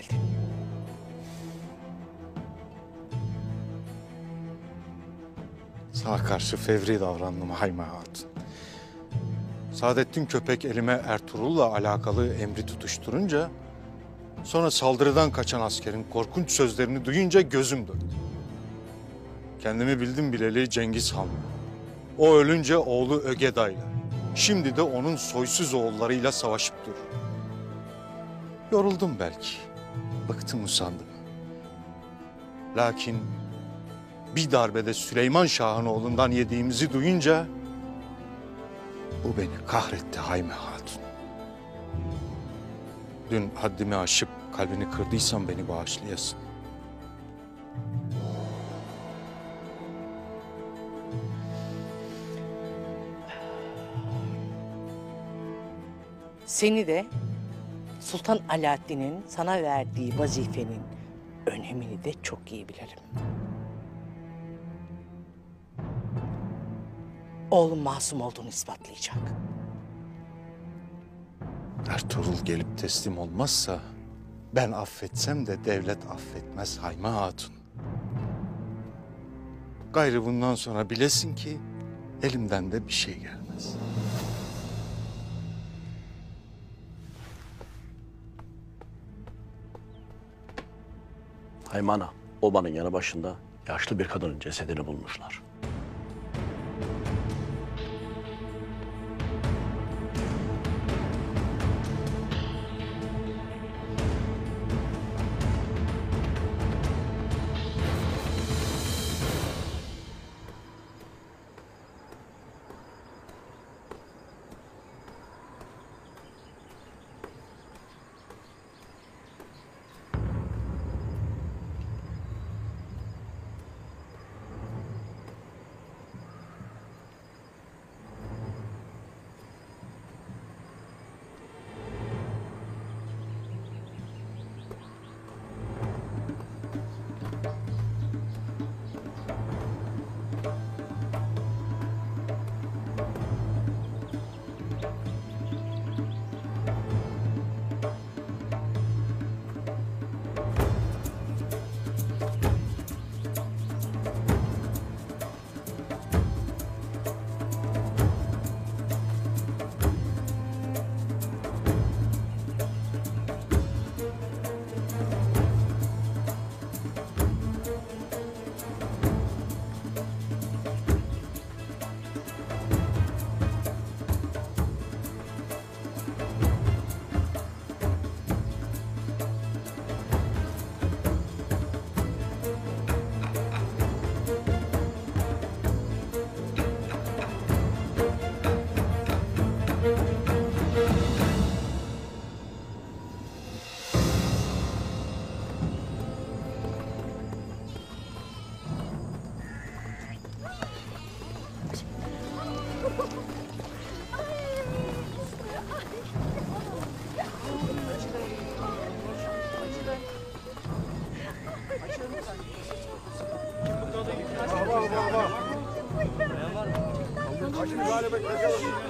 geldin. Sana karşı fevri davrandım Hayme Hatun. Saadettin köpek elime Ertuğrul'la alakalı emri tutuşturunca... ...sonra saldırıdan kaçan askerin korkunç sözlerini duyunca gözüm döndü. Kendimi bildim bileli Cengiz Han'la. O ölünce oğlu Ögeday'la. Şimdi de onun soysuz oğullarıyla savaşıp durur. Yoruldum belki. Bıktım usandım. Lakin bir darbede Süleyman Şah'ın oğlundan yediğimizi duyunca... ...bu beni kahretti Hayme Hatun. Dün haddimi aşıp kalbini kırdıysam beni bağışlayasın. Seni de Sultan Alaaddin'in sana verdiği vazifenin önemini de çok iyi bilirim. Oğlum masum olduğunu ispatlayacak. Ertuğrul gelip teslim olmazsa... ...ben affetsem de devlet affetmez Hayme Hatun. Gayrı bundan sonra bilesin ki... ...elimden de bir şey gelmez. Haymana, obanın yanı başında yaşlı bir kadının cesedini bulmuşlar. Baba. Hadi müdahale bekle.